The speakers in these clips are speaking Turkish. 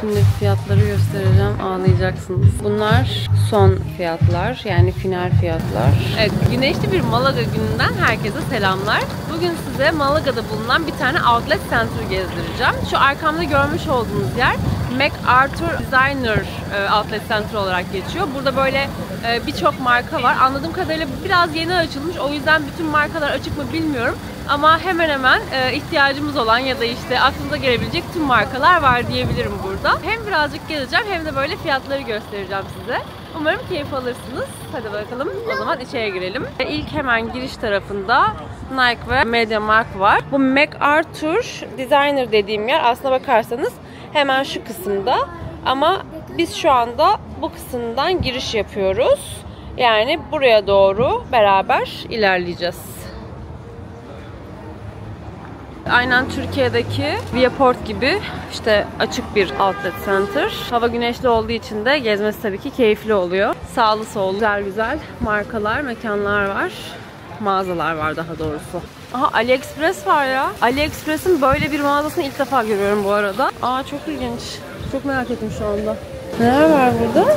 Şimdi fiyatları göstereceğim, ağlayacaksınız. Bunlar son fiyatlar, yani final fiyatlar. Evet, güneşli bir Malaga gününden herkese selamlar. Bugün size Malaga'da bulunan bir tane outlet center gezdireceğim. Şu arkamda görmüş olduğunuz yer MacArthur Designer Outlet Center olarak geçiyor. Burada böyle birçok marka var. Anladığım kadarıyla biraz yeni açılmış. O yüzden bütün markalar açık mı bilmiyorum. Ama hemen hemen ihtiyacımız olan ya da işte aklınıza gelebilecek tüm markalar var diyebilirim burada. Hem birazcık gezeceğim hem de böyle fiyatları göstereceğim size. Umarım keyif alırsınız. Hadi bakalım o zaman içeri girelim. İlk hemen giriş tarafında Nike ve MediaMarkt var. Bu MacArthur Designer dediğim yer aslına bakarsanız hemen şu kısımda. Ama biz şu anda bu kısımdan giriş yapıyoruz. Yani buraya doğru beraber ilerleyeceğiz. Aynen Türkiye'deki Viaport gibi işte açık bir outlet center. Hava güneşli olduğu için de gezmesi tabii ki keyifli oluyor. Sağlı sollu güzel güzel markalar, mekanlar var. Mağazalar var daha doğrusu. Aha, AliExpress var ya. AliExpress'in böyle bir mağazasını ilk defa görüyorum bu arada. Aa, çok ilginç. Çok merak ettim şu anda. Neler var burada?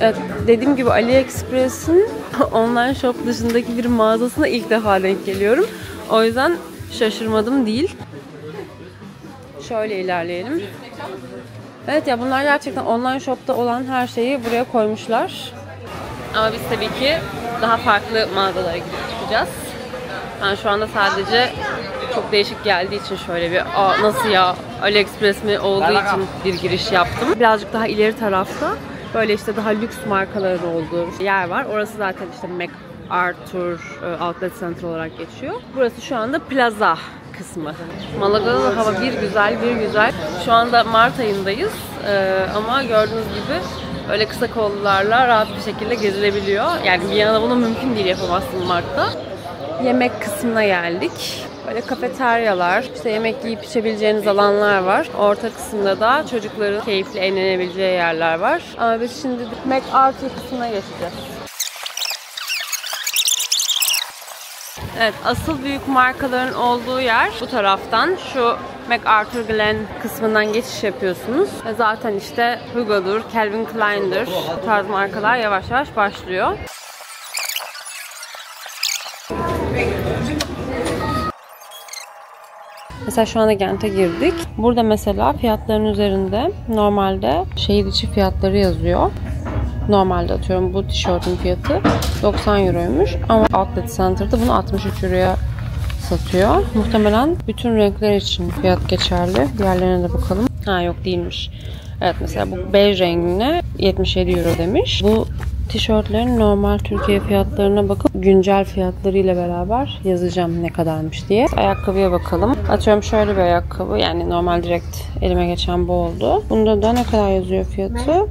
Evet, dediğim gibi AliExpress'in online shop dışındaki bir mağazasına ilk defa denk geliyorum. O yüzden şaşırmadım değil. Şöyle ilerleyelim. Evet ya, bunlar gerçekten online shop'ta olan her şeyi buraya koymuşlar. Ama biz tabii ki daha farklı mağazalara gidip çıkacağız. Ben şu anda sadece çok değişik geldiği için şöyle bir nasıl ya, AliExpress mi olduğu için bir giriş yaptım. Birazcık daha ileri tarafta böyle işte daha lüks markaların olduğu yer var. Orası zaten işte MacArthur Outlet Center olarak geçiyor. Burası şu anda plaza kısmı. Malaga'da da hava bir güzel bir güzel. Şu anda Mart ayındayız ama gördüğünüz gibi öyle kısa kollularla rahat bir şekilde gezilebiliyor. Yani bir yana bunu mümkün değil, yapamazsın Mart'ta. Yemek kısmına geldik. Böyle kafeteryalar, işte yemek yiyip içebileceğiniz alanlar var. Orta kısımda da çocukların keyifli eğlenebileceği yerler var. Ama biz şimdi MacArthur kısmına geçeceğiz. Evet, asıl büyük markaların olduğu yer bu taraftan. Şu MacArthur Glen kısmından geçiş yapıyorsunuz. Ve zaten işte Hugo'dur, Calvin Klein'dir. Bu tarz markalar yavaş yavaş başlıyor. Mesela şu anda Gent'e girdik. Burada mesela fiyatların üzerinde normalde şehir içi fiyatları yazıyor. Normalde atıyorum bu tişörtün fiyatı 90 euroymuş ama Outlet Center'da bunu 63 euroya satıyor. Muhtemelen bütün renkler için fiyat geçerli. Diğerlerine de bakalım. Ha, yok değilmiş. Evet, mesela bu bej rengine 77 euro demiş. Bu tişörtlerin normal Türkiye fiyatlarına bakıp güncel fiyatlarıyla beraber yazacağım ne kadarmış diye. Ayakkabıya bakalım. Atıyorum şöyle bir ayakkabı, yani normal direkt elime geçen bu oldu. Bunda da ne kadar yazıyor fiyatı?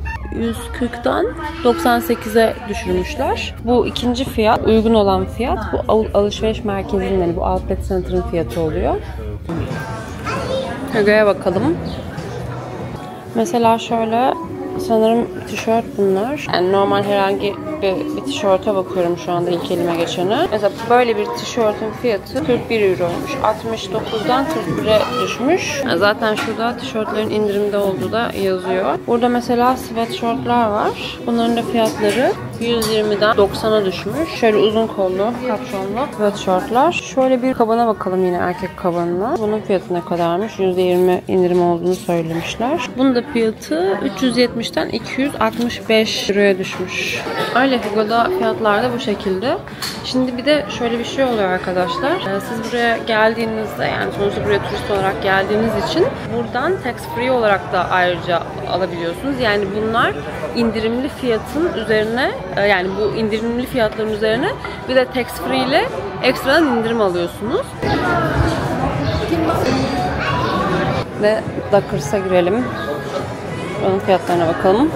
140'dan 98'e düşürmüşler. Bu ikinci fiyat, uygun olan fiyat. Bu alışveriş merkezinin, yani bu Outlet Center'ın fiyatı oluyor. Hugo'ya bakalım. Mesela şöyle, sanırım tişört bunlar. Yani normal herhangi bir tişörte bakıyorum şu anda ilk elime geçene. Mesela böyle bir tişörtün fiyatı 41 euroymuş. 69'dan 41'e düşmüş. Yani zaten şurada tişörtlerin indirimde olduğu da yazıyor. Burada mesela sweatshirtler var. Bunların da fiyatları 120'den 90'a düşmüş. Şöyle uzun kollu, kapşonlu sweatshirtler. Şöyle bir kabana bakalım, yine erkek kabanına. Bunun fiyatı ne kadarmış? %20 indirim olduğunu söylemişler. Bunun da fiyatı 370'ten 265 euroya düşmüş. Öyle, Hugo'da fiyatlar da bu şekilde. Şimdi bir de şöyle bir şey oluyor arkadaşlar. Siz buraya geldiğinizde, yani sonuçta buraya turist olarak geldiğiniz için buradan tax free olarak da ayrıca alabiliyorsunuz. Yani bunlar indirimli fiyatın üzerine, yani bu indirimli fiyatların üzerine bir de tax free ile ekstradan indirim alıyorsunuz. Ve Dockers'a girelim. Onun fiyatlarına bakalım.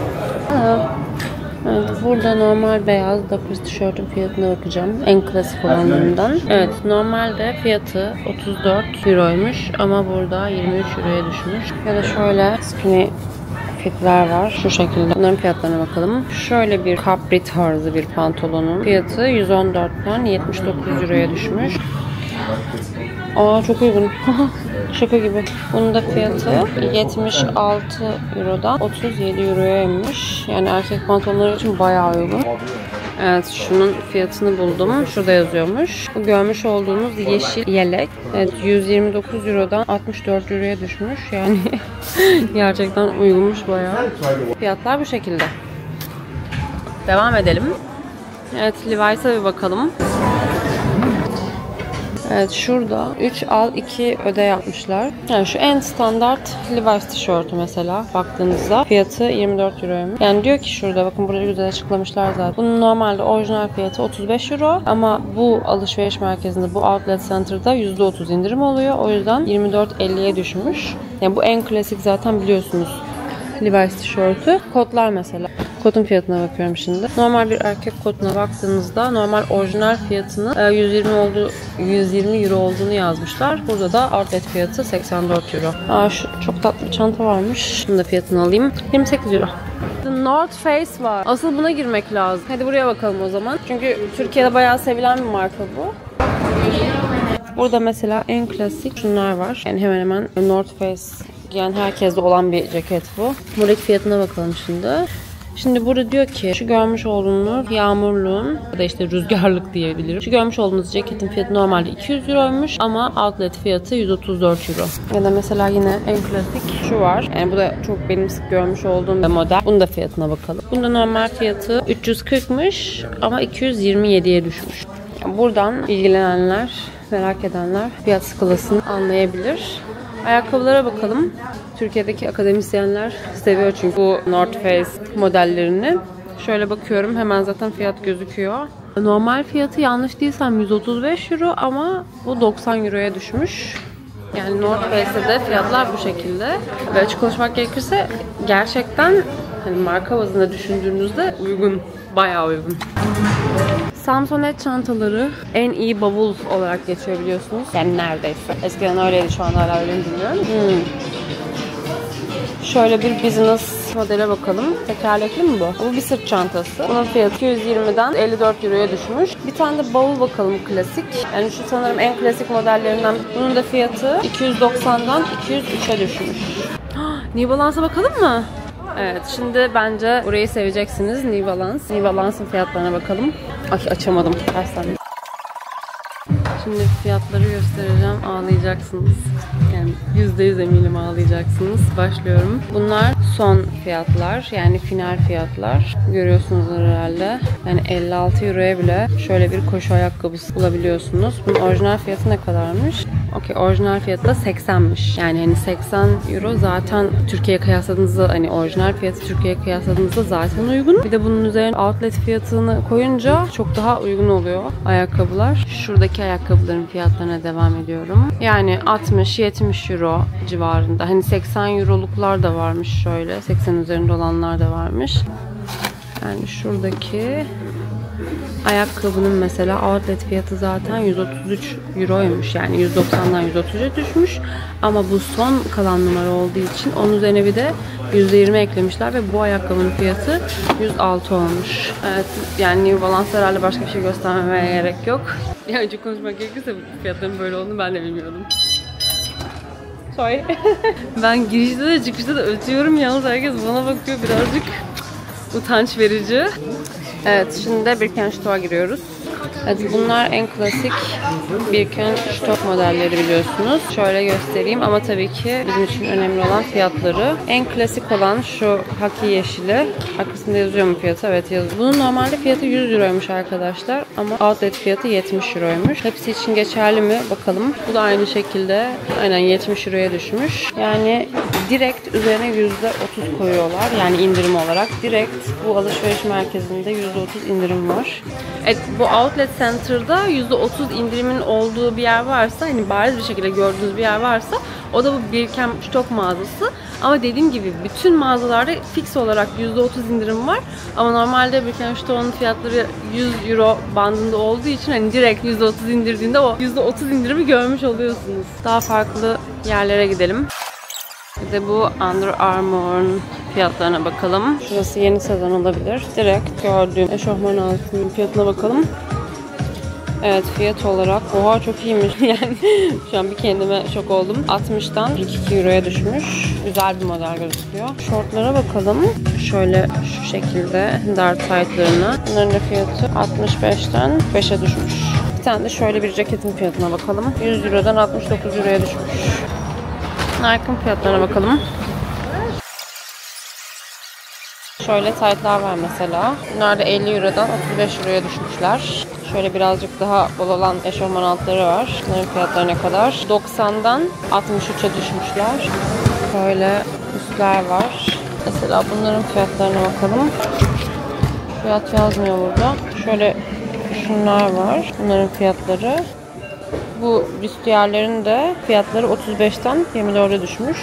Evet, burada normal beyaz Dockers tişörtün fiyatına bakacağım. En klasik olanlarından. Evet, normalde fiyatı 34 euroymuş ama burada 23 euroya düşmüş. Ya da şöyle skinny fitler var. Şu şekilde. Bunların fiyatlarına bakalım. Şöyle bir capri tarzı bir pantolonun fiyatı 114'ten 79 euroya düşmüş. Aa çok uygun. Şaka gibi. Bunun da fiyatı 76 Euro'dan 37 Euro'ya inmiş. Yani erkek pantolonları için bayağı uygun. Evet, şunun fiyatını buldum. Şurada yazıyormuş. Bu görmüş olduğunuz yeşil yelek. Evet, 129 Euro'dan 64 Euro'ya düşmüş. Yani gerçekten uygunmuş bayağı. Fiyatlar bu şekilde. Devam edelim. Evet, Levi's'a bir bakalım. Evet, şurada 3 al 2 öde yapmışlar. Yani şu en standart Levi's tişörtü mesela baktığınızda fiyatı 24 Euro'ymuş. Yani diyor ki şurada bakın, burada güzel açıklamışlar zaten. Bunun normalde orijinal fiyatı 35 Euro ama bu alışveriş merkezinde, bu outlet center'da %30 indirim oluyor. O yüzden 24.50'ye düşmüş. Yani bu en klasik zaten, biliyorsunuz, Levi's tişörtü. Kotlar mesela. Kotun fiyatına bakıyorum şimdi. Normal bir erkek kotuna baktığınızda normal orijinal fiyatını 120 Euro olduğunu yazmışlar. Burada da outlet fiyatı 84 Euro. Aa, şu çok tatlı bir çanta varmış. Şunun da fiyatını alayım. 28 Euro. The North Face var. Asıl buna girmek lazım. Hadi buraya bakalım o zaman. Çünkü Türkiye'de bayağı sevilen bir marka bu. Burada mesela en klasik şunlar var. Yani hemen hemen North Face, yani herkeste olan bir ceket bu. Buradaki fiyatına bakalım şimdi. Şimdi burada diyor ki şu görmüş olduğunuz yağmurluğun ya da işte rüzgarlık diyebilirim. Şu görmüş olduğunuz ceketin fiyatı normalde 200 Euro'ymuş ama outlet fiyatı 134 Euro. Ya da mesela yine en klasik şu var. Yani bu da çok benim sık görmüş olduğum bir model. Bunun da fiyatına bakalım. Bunda normal fiyatı 340'mış ama 227'ye düşmüş. Yani buradan ilgilenenler, merak edenler fiyat skalasını anlayabilir. Ayakkabılara bakalım. Türkiye'deki akademisyenler seviyor çünkü bu North Face modellerini. Şöyle bakıyorum, hemen zaten fiyat gözüküyor. Normal fiyatı yanlış değilsem 135 Euro ama bu 90 Euro'ya düşmüş. Yani North Face'de de fiyatlar bu şekilde. Ve açık konuşmak gerekirse gerçekten hani marka bazında düşündüğünüzde uygun. Bayağı uygun. Samsonite çantaları en iyi bavul olarak geçiyor biliyorsunuz. Yani neredeyse. Eskiden öyleydi, şu anda hala öyle mi bilmiyorum. Şöyle bir business modele bakalım. Tekerlekli mi bu? Bu bir sırt çantası. Bunun fiyatı 220'den 54 Euro'ya düşmüş. Bir tane de bavul bakalım, klasik. Yani şu sanırım en klasik modellerinden. Bunun da fiyatı 290'dan 203'e düşmüş. New Balance'a bakalım mı? Evet, şimdi bence burayı seveceksiniz. New Balance. New Balance'ın fiyatlarına bakalım. Ay, açamadım. Ters saniye. Şimdi fiyatları göstereceğim. Ağlayacaksınız. Yani %100 eminim ağlayacaksınız. Başlıyorum. Bunlar son fiyatlar. Yani final fiyatlar. Görüyorsunuz herhalde. Yani 56 Euro'ya bile şöyle bir koşu ayakkabısı bulabiliyorsunuz. Bunun orijinal fiyatı ne kadarmış? Okey, orijinal fiyatı da 80'miş. Yani hani 80 Euro zaten Türkiye'ye kıyasladığınızda, hani orijinal fiyatı Türkiye'ye kıyasladığınızda zaten uygun. Bir de bunun üzerine outlet fiyatını koyunca çok daha uygun oluyor ayakkabılar. Şuradaki ayakkabıların fiyatlarına devam ediyorum. Yani 60-70 Euro civarında. Hani 80 Euro'luklar da varmış şöyle. 80 üzerinde olanlar da varmış. Yani şuradaki ayakkabının mesela outlet fiyatı zaten 133 Euro'ymuş. Yani 190'dan 130'a düşmüş. Ama bu son kalan numara olduğu için onun üzerine bir de %20 eklemişler ve bu ayakkabının fiyatı 106 olmuş. Evet, yani New Balance herhalde başka bir şey göstermemeye gerek yok. Ya önce konuşmak gerekirse bu fiyatların böyle olduğunu ben de bilmiyordum. Sorry. Ben girişte de çıkışta da ötüyorum, yalnız herkes bana bakıyor, birazcık utanç verici. Evet, şimdi de Birkenstock'a giriyoruz. Evet, bunlar en klasik Birkenstock modelleri biliyorsunuz. Şöyle göstereyim ama tabii ki bizim için önemli olan fiyatları. En klasik olan şu haki yeşili. Arkasında yazıyor mu fiyatı? Evet, yazıyor. Bunun normalde fiyatı 100 Euro'ymuş arkadaşlar ama outlet fiyatı 70 Euro'ymuş. Hepsi için geçerli mi? Bakalım. Bu da aynı şekilde aynen 70 Euro'ya düşmüş. Yani direkt üzerine %30 koyuyorlar. Yani indirim olarak. Direkt bu alışveriş merkezinde %30 indirim var. Evet, bu outlet center'da %30 indirimin olduğu bir yer varsa, hani bariz bir şekilde gördüğünüz bir yer varsa, o da bu Birkenstock mağazası. Ama dediğim gibi bütün mağazalarda fix olarak %30 indirim var. Ama normalde Birkenstock'un fiyatları 100 Euro bandında olduğu için hani direkt %30 indirdiğinde o %30 indirimi görmüş oluyorsunuz. Daha farklı yerlere gidelim. Bir de bu Under Armour'un fiyatlarına bakalım. Şurası yeni sezon olabilir. Direkt gördüğüm eşofman altının fiyatına bakalım. Evet, fiyat olarak oha çok iyiymiş. Yani şu an bir kendime şok oldum. 60'tan 42 euroya düşmüş. Güzel bir model gözüküyor. Şortlara bakalım. Şöyle şu şekilde dar taytlarına. Bunların da fiyatı 65'ten 5'e düşmüş. Bir tane de şöyle bir ceketin fiyatına bakalım. 100 eurodan 69 euroya düşmüş. Nike'ın fiyatlarına bakalım. Şöyle taytlar var mesela. Bunlar da 50 eurodan 35 euroya düşmüşler. Şöyle birazcık daha bol olan eşofman altları var. Bunların fiyatları ne kadar? 90'dan 63'e düşmüşler. Böyle üstler var. Mesela bunların fiyatlarına bakalım. Fiyat yazmıyor burada. Şöyle şunlar var. Bunların fiyatları. Bu büstiyerlerin de fiyatları 35'ten 24'e düşmüş.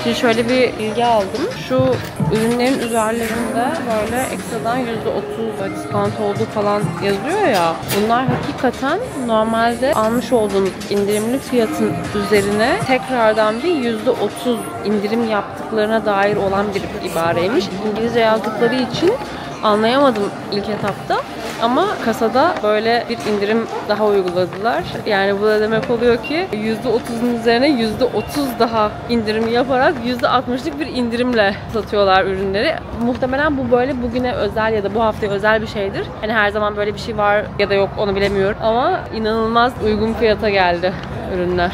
Şimdi şöyle bir bilgi aldım. Şu ürünlerin üzerlerinde böyle ekstradan %30 discount olduğu falan yazıyor ya. Bunlar hakikaten normalde almış olduğunuz indirimli fiyatın üzerine tekrardan bir %30 indirim yaptıklarına dair olan bir ibareymiş. İngilizce yazdıkları için anlayamadım ilk etapta. Ama kasada böyle bir indirim daha uyguladılar. Yani bu da demek oluyor ki %30'un üzerine %30 daha indirim yaparak %60'lık bir indirimle satıyorlar ürünleri. Muhtemelen bu böyle bugüne özel ya da bu haftaya özel bir şeydir. Hani her zaman böyle bir şey var ya da yok onu bilemiyorum. Ama inanılmaz uygun fiyata geldi ürünler.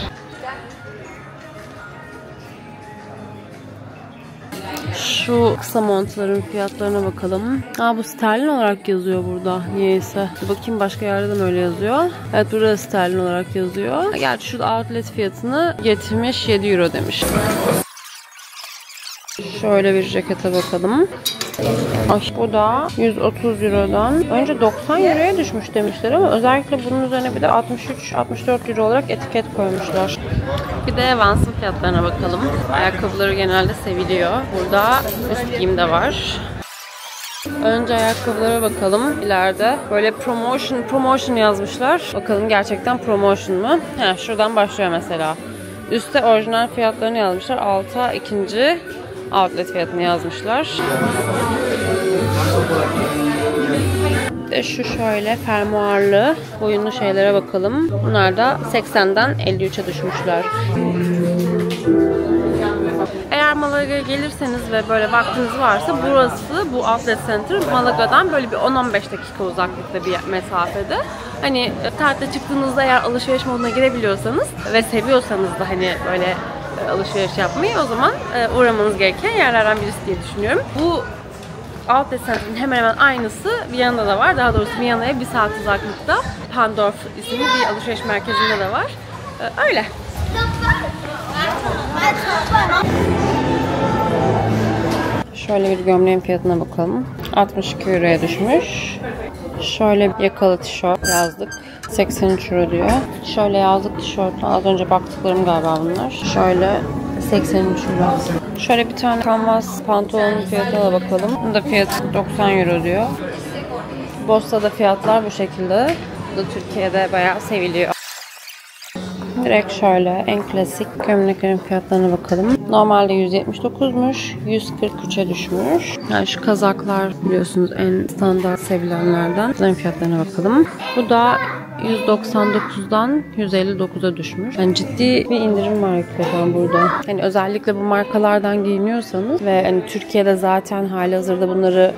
Şu kısa montların fiyatlarına bakalım. Bu sterlin olarak yazıyor burada niyeyse. Bakayım başka yerde de öyle yazıyor. Evet, burada sterlin olarak yazıyor. Gerçi şurada outlet fiyatını 77 euro demiş. Şöyle bir cekete bakalım. Bu da 130 eurodan önce 90 euroya düşmüş demişler ama özellikle bunun üzerine bir de 63-64 euro olarak etiket koymuşlar. Bir de Vans'ın fiyatlarına bakalım. Ayakkabıları genelde seviliyor. Burada üst giyim de var. Önce ayakkabılara bakalım. İleride böyle promotion yazmışlar. Bakalım gerçekten promotion mu? Şuradan başlıyor mesela. Üste orijinal fiyatlarını yazmışlar. Alta ikinci outlet fiyatını yazmışlar. Şu şöyle fermuarlı boyunlu şeylere bakalım. Bunlar da 80'den 53'e düşmüşler. Eğer Malaga'ya gelirseniz ve böyle vaktiniz varsa burası, bu outlet center Malaga'dan böyle bir 10-15 dakika uzaklıkta bir mesafede. Hani tatile çıktığınızda eğer alışveriş moduna girebiliyorsanız ve seviyorsanız da hani böyle alışveriş yapmayı, o zaman uğramanız gereken yerlerden birisi diye düşünüyorum. Bu outlet center'ın hemen hemen aynısı Viyana'da da var. Daha doğrusu Viyana'ya 1 saat uzaklıkta Pandorf isimli bir alışveriş merkezinde de var. Öyle. Şöyle bir gömleğin fiyatına bakalım. 62 euroya düşmüş. Şöyle bir yakalı tişört yazdık. 83 euro diyor. Şöyle yazdık tişört. Az önce baktıklarım galiba bunlar. Şöyle 83 euro. Şöyle bir tane kanvas pantolonun fiyatına da bakalım. Bunun da fiyatı 90 euro diyor. Bossa'da fiyatlar bu şekilde. Bu da Türkiye'de bayağı seviliyor. Direkt şöyle en klasik gömleklerin fiyatlarına bakalım. Normalde 179'muş. 143'e düşmüş. Yani şu kazaklar biliyorsunuz en standart sevilenlerden. Bunların fiyatlarına bakalım. Bu da 199'dan 159'a düşmüş. Yani ciddi bir indirim var hakikaten burada. Hani özellikle bu markalardan giyiniyorsanız ve hani Türkiye'de zaten halihazırda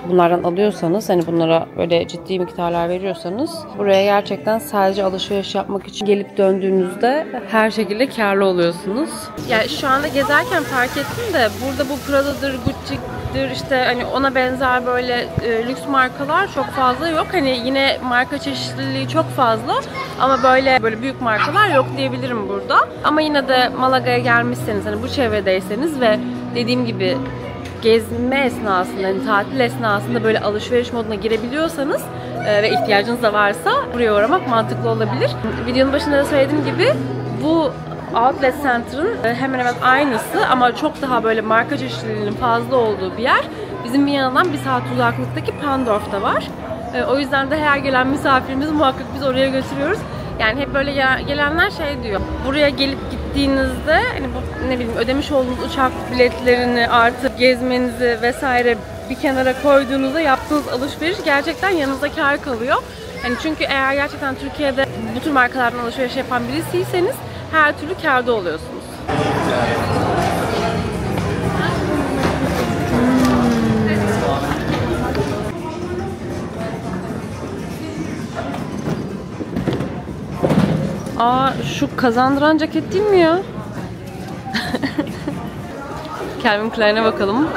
bunlardan alıyorsanız, hani bunlara böyle ciddi miktarlar veriyorsanız, buraya gerçekten sadece alışveriş yapmak için gelip döndüğünüzde her şekilde karlı oluyorsunuz. Yani şu anda gezerken fark ettim de burada bu Prada'dır, Gucci'dir, işte hani ona benzer böyle lüks markalar çok fazla yok. Hani yine marka çeşitliliği çok fazla ama böyle büyük markalar yok diyebilirim burada. Ama yine de Malaga'ya gelmişseniz, hani bu çevredeyseniz ve dediğim gibi gezme esnasında, hani tatil esnasında böyle alışveriş moduna girebiliyorsanız ve ihtiyacınız da varsa buraya uğramak mantıklı olabilir. Videonun başında da söylediğim gibi bu outlet center'ın hemen hemen aynısı ama çok daha böyle marka çeşitliliğinin fazla olduğu bir yer. Bizim Viyana'dan 1 saat uzaklıktaki Pandorf'ta var. O yüzden de her gelen misafirimizi muhakkak biz oraya götürüyoruz. Yani hep böyle gelenler şey diyor. Buraya gelip gittiğinizde hani bu ne bileyim ödemiş olduğunuz uçak biletlerini artık gezmenizi vesaire bir kenara koyduğunuzda yaptığınız alışveriş gerçekten yanınıza kâr kalıyor. Hani çünkü eğer gerçekten Türkiye'de bu tür markalardan alışveriş yapan birisiyseniz her türlü kârda oluyorsunuz. Aa, şu kazandıran ceket değil mi ya? Calvin Klein'e bakalım.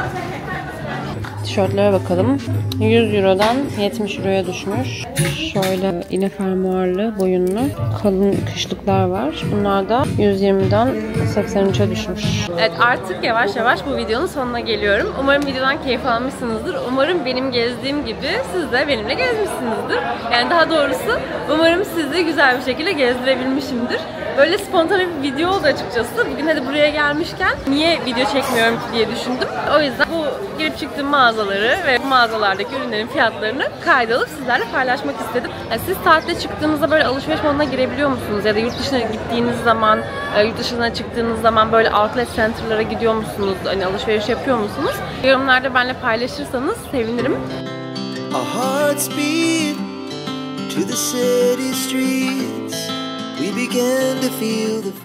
Tişörtlere bakalım. 100 Euro'dan 70 Euro'ya düşmüş. Şöyle iğne fermuarlı, boyunlu, kalın kışlıklar var. Bunlar da 120'den 83'e düşmüş. Evet, artık yavaş yavaş bu videonun sonuna geliyorum. Umarım videodan keyif almışsınızdır. Umarım benim gezdiğim gibi siz de benimle gezmişsinizdir. Yani daha doğrusu umarım sizi güzel bir şekilde gezdirebilmişimdir. Böyle spontane bir video oldu açıkçası. Bugün hadi buraya gelmişken niye video çekmiyorum ki diye düşündüm. O yüzden bu girip çıktığım mağazaları ve bu mağazalardaki ürünlerin fiyatlarını kaydalıp sizlerle paylaşmak istedim. Yani siz tatilde çıktığınızda böyle alışveriş moduna girebiliyor musunuz? Ya da yurt dışına gittiğiniz zaman, yurt dışına çıktığınız zaman böyle outlet center'lara gidiyor musunuz? Hani alışveriş yapıyor musunuz? Yorumlarda benimle paylaşırsanız sevinirim. Our hearts beat to the city streets. We began to feel the fire.